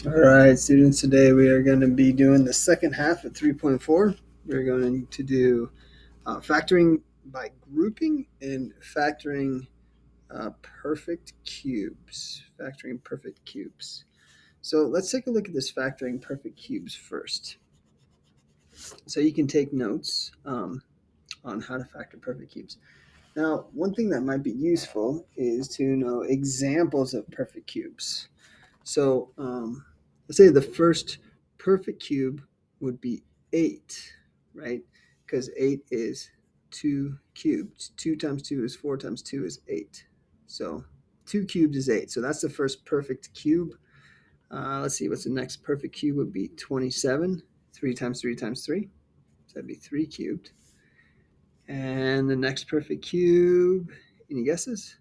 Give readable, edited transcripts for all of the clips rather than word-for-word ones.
All right, students, today we are going to be doing the second half of 3.4. We're going to do factoring by grouping and factoring perfect cubes. Factoring perfect cubes. So let's take a look at this factoring perfect cubes first. So you can take notes on how to factor perfect cubes. Now, one thing that might be useful is to know examples of perfect cubes. So let's say the first perfect cube would be 8, right? Because 8 is 2 cubed. 2 times 2 is 4 times 2 is 8. So 2 cubed is 8. So that's the first perfect cube. Let's see, what's the next perfect cube would be 27. 3 times 3 times 3. So that'd be 3 cubed. And the next perfect cube, any guesses?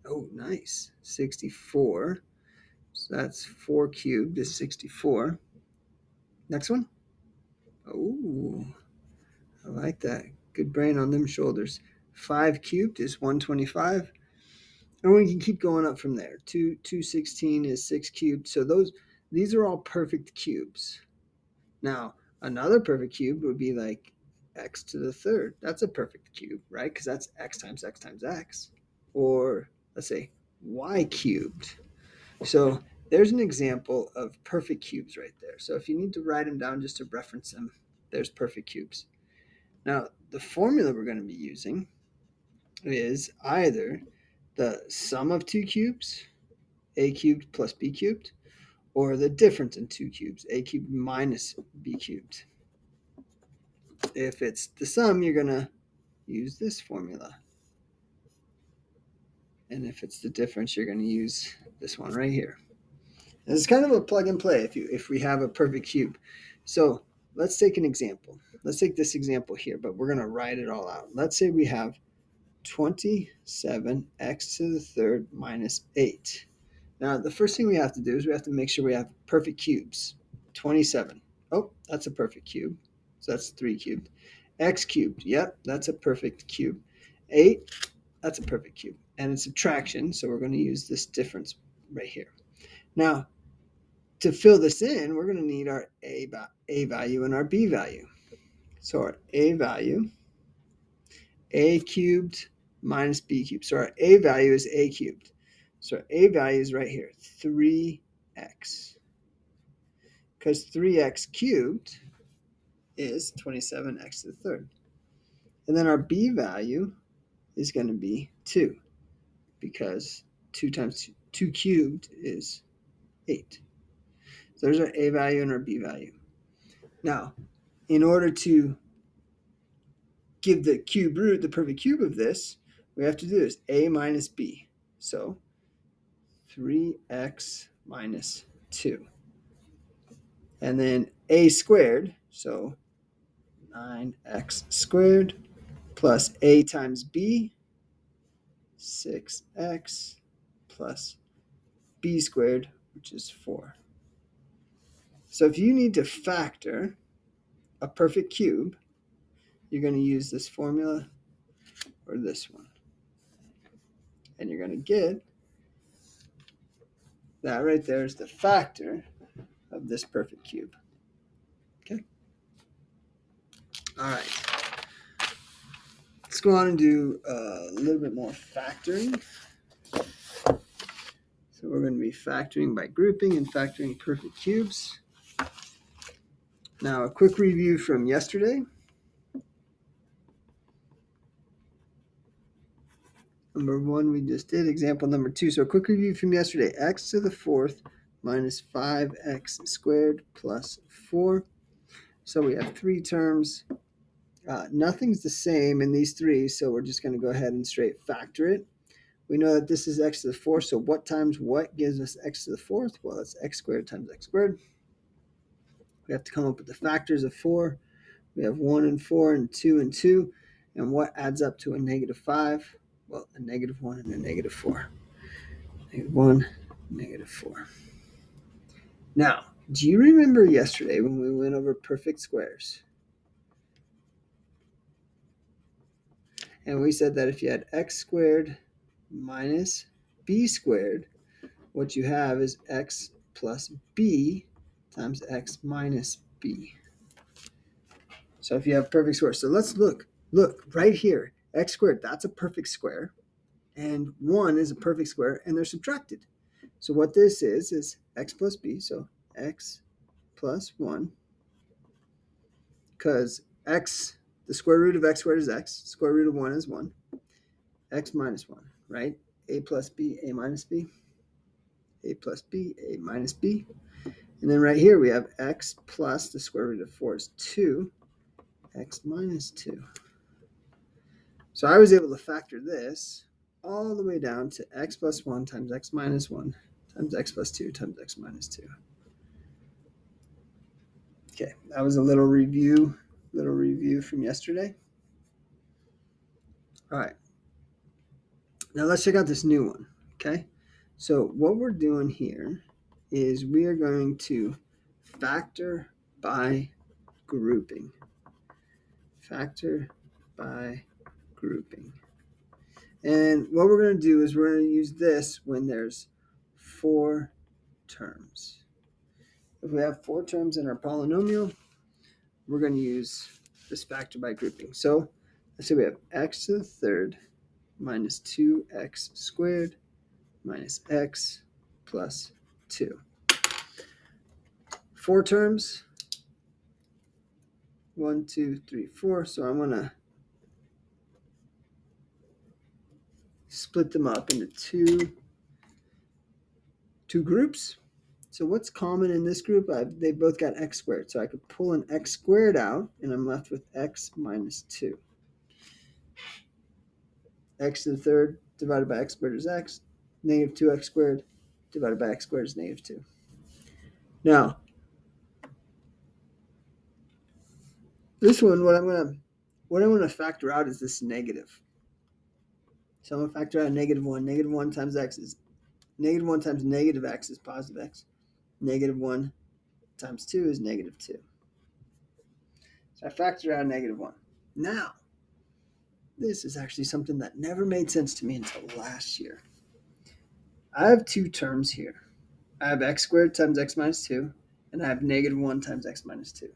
Oh, nice. 64. So that's 4 cubed is 64. Next one. Oh, I like that. Good brain on them shoulders. 5 cubed is 125. And we can keep going up from there. 216 is 6 cubed. So these are all perfect cubes. Now, another perfect cube would be like x to the third. That's a perfect cube, right? Because that's x times x times x. Or let's say y cubed. So there's an example of perfect cubes right there. So if you need to write them down just to reference them, there's perfect cubes. Now, the formula we're going to be using is either the sum of two cubes, a cubed plus b cubed, or the difference in two cubes, a cubed minus b cubed. If it's the sum, you're going to use this formula. And if it's the difference, you're going to use this one right here. It's kind of a plug and play if we have a perfect cube. So let's take an example. Let's take this example here, but we're going to write it all out. Let's say we have 27x to the third minus 8. Now, the first thing we have to do is we have to make sure we have perfect cubes. 27. Oh, that's a perfect cube. So that's 3 cubed. X cubed. Yep, that's a perfect cube. 8, that's a perfect cube. And it's subtraction, so we're going to use this difference right here. Now, to fill this in, we're going to need our a value and our b value. So our a value, a cubed minus b cubed. So our a value is a cubed. So our a value is right here, 3x. Because 3x cubed is 27x to the third. And then our b value is going to be 2, because 2 times 2 cubed is 8. So there's our a value and our b value. Now, in order to give the cube root, the perfect cube of this, we have to do is a minus b. So 3x minus 2. And then a squared, so 9x squared, plus a times b, 6x, plus b squared, which is 4. So if you need to factor a perfect cube, you're going to use this formula or this one. And you're going to get that right there is the factor of this perfect cube. Okay. All right. Let's go on and do a little bit more factoring. So we're going to be factoring by grouping and factoring perfect cubes. Now, a quick review from yesterday. Number 1 we just did. Example number 2. So a quick review from yesterday. X to the fourth minus 5x squared plus 4. So we have 3 terms. Nothing's the same in these 3, so we're just going to go ahead and straight factor it. We know that this is x to the fourth, so what times what gives us x to the fourth? Well, that's x squared times x squared. We have to come up with the factors of 4. We have 1 and 4 and 2 and 2. And what adds up to a negative 5? Well, a negative 1 and a negative 4. Negative 1, negative 4. Now, do you remember yesterday when we went over perfect squares? And we said that if you had x squared minus b squared, what you have is x plus b times x minus b. So if you have perfect square, so let's look right here, x squared, that's a perfect square, and 1 is a perfect square, and they're subtracted. So what this is x plus b, so x plus 1, because x, the square root of x squared is x, square root of 1 is 1, x minus 1, right? A plus b, a minus b, a plus b, a minus b. And then right here we have x plus the square root of 4 is 2, x minus 2. So I was able to factor this all the way down to x plus 1 times x minus 1 times x plus 2 times x minus 2. Okay, that was a little review from yesterday. All right, now let's check out this new one, okay? So what we're doing here is we are going to factor by grouping. Factor by grouping. And what we're going to do is we're going to use this when there's 4 terms. If we have 4 terms in our polynomial, we're going to use this factor by grouping. So let's say we have x to the third minus 2x squared minus x plus 2. 4 terms, 1, 2, 3, 4. So I'm going to split them up into two groups. So what's common in this group? They both got x squared. So I could pull an x squared out, and I'm left with x minus 2. X to the third divided by x squared is x. Negative 2x squared divided by x squared is negative 2. Now, this one, what I'm going to factor out is this negative. So I'm going to factor out negative 1. Negative 1 times x is negative 1 times negative x is positive x. Negative 1 times 2 is negative 2. So I factor out negative 1. Now, this is actually something that never made sense to me until last year. I have 2 terms here. I have x squared times x minus 2, and I have negative 1 times x minus 2.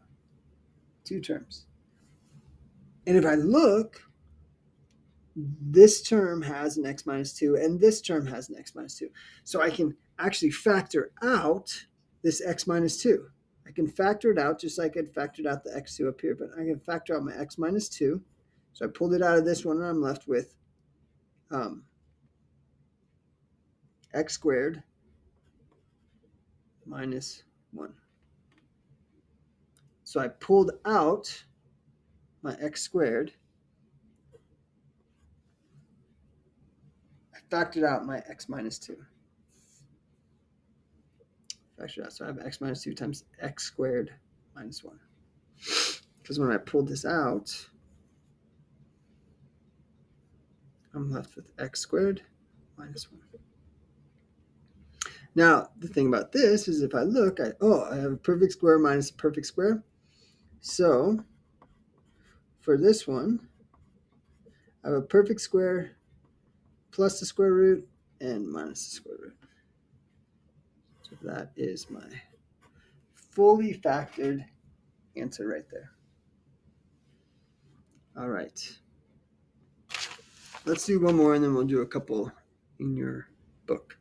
2 terms. And if I look, this term has an x minus 2, and this term has an x minus 2. So I can actually factor out this x minus 2. I can factor it out just like I'd factored out the x2 up here, but I can factor out my x minus 2. So I pulled it out of this one, and I'm left with x squared minus 1. So I pulled out my x squared. I factored out my x minus 2. Factored out. So I have x minus 2 times x squared minus 1. Because when I pulled this out, I'm left with x squared minus 1. Now, the thing about this is if I look, I have a perfect square minus a perfect square. So, for this one, I have a perfect square plus the square root and minus the square root. So that is my fully factored answer right there. All right. Let's do one more, and then we'll do a couple in your book.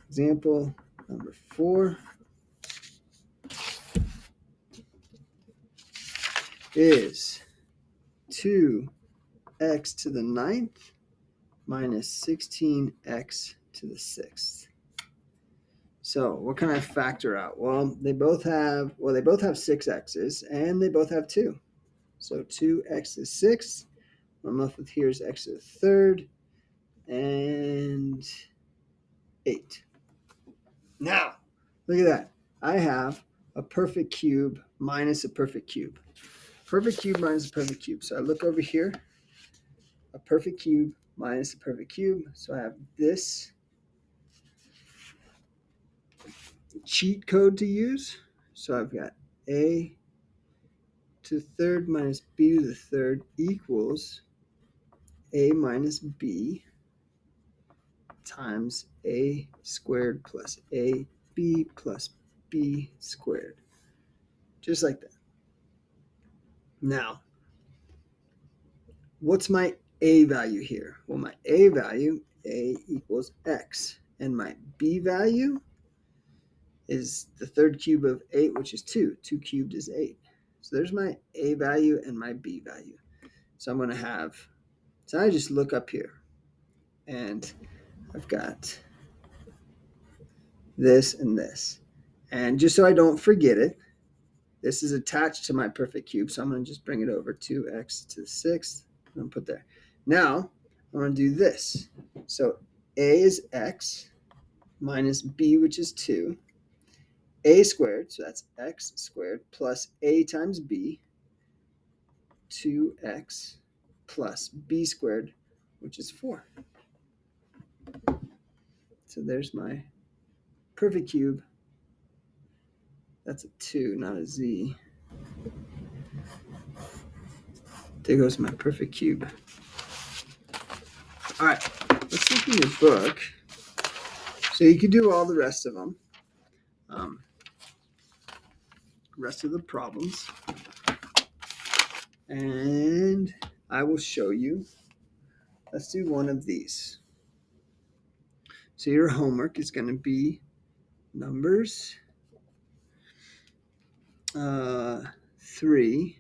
Example number 4 is 2x to the 9th minus 16x to the 6th. So what can I factor out? Well, they both have 6 x's, and they both have 2. So 2x is 6. What I'm left with here is x to the third and 8. Now, look at that. I have a perfect cube minus a perfect cube. Perfect cube minus a perfect cube. So I look over here, a perfect cube minus a perfect cube. So I have this cheat code to use. So I've got a to the third minus b to the third equals a minus b times a squared plus ab plus b squared. Just like that. Now, what's my a value here? Well, my a value, a equals x. And my b value is the third cube of 8, which is 2. 2 cubed is 8. So there's my a value and my b value. So I'm going to have, so I just look up here. And I've got this and this. And just so I don't forget it, this is attached to my perfect cube. So I'm going to just bring it over 2x to the 6th. I'm going to put there. Now, I'm going to do this. So a is x minus b, which is 2. A squared, so that's x squared, plus a times b, 2x, plus b squared, which is 4. So there's my perfect cube. That's a 2, not a z. There goes my perfect cube. All right, let's look in your book. So you can do all the rest of them. Rest of the problems. And I will show you. Let's do one of these. So your homework is going to be numbers 3,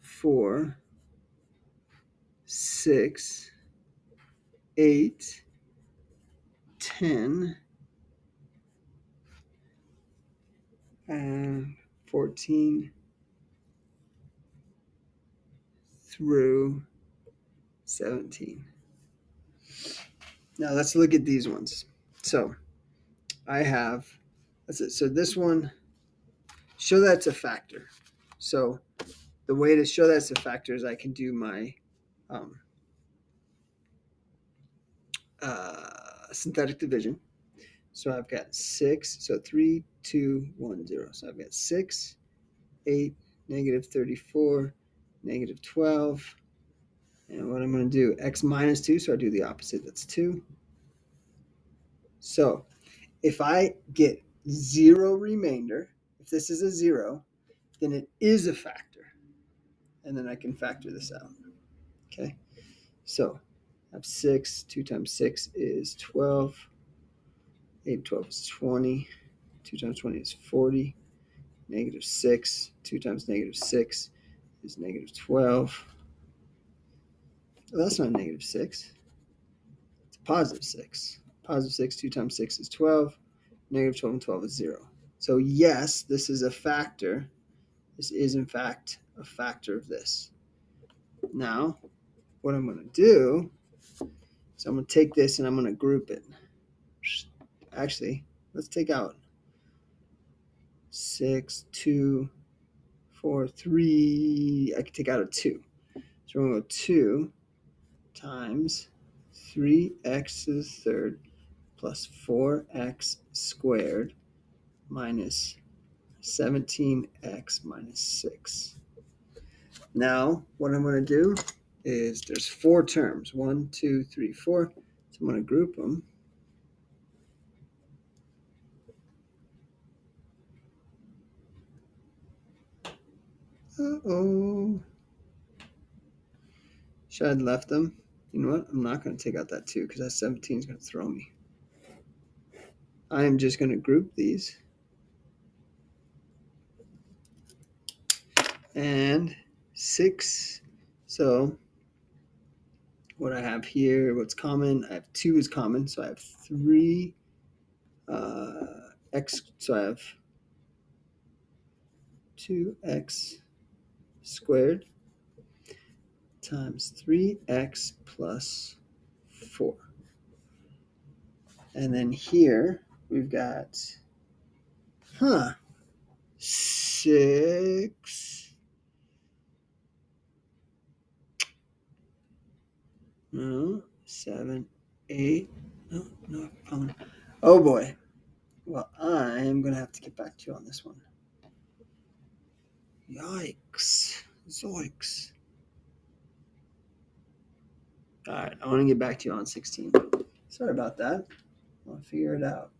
4, 6, 8, 10, and 14 through 17. Now let's look at these ones. So I have, that's it. So this one, show that's a factor. So the way to show that's a factor is I can do my synthetic division. So I've got 6, so 3, 2, 1, 0. So I've got 6, 8, negative 34, negative 12. And what I'm going to do, x minus 2, so I do the opposite, that's 2. So if I get 0 remainder, if this is a 0, then it is a factor. And then I can factor this out. Okay, so I have 6, 2 times 6 is 12, 8 12 is 20, 2 times 20 is 40, negative 6, 2 times negative 6 is negative 12. Well, that's not negative 6. It's positive 6. Positive 6, 2 times 6 is 12. Negative 12 and 12 is 0. So yes, this is a factor. This is, in fact, a factor of this. Now, what I'm going to do is I'm going to take this and I'm going to group it. Actually, let's take out 6, 2, 4, 3. I can take out a 2. So we're going to go 2 times 3x to the third plus 4x squared minus 17x minus 6. Now, what I'm going to do is there's 4 terms. 1, 2, 3, 4. So I'm going to group them. Uh-oh. Should I have left them? You know what? I'm not going to take out that 2 because that 17 is going to throw me. I am just going to group these. And 6. So what I have here, what's common, I have 2 is common. So I have 3 x. So I have 2x squared times 3x plus 4. And then here we've got, 6. No, 7, 8. No. Oh boy. Well, I'm going to have to get back to you on this one. Yikes. Zoinks. All right, I want to get back to you on 16. Sorry about that. I'll figure it out.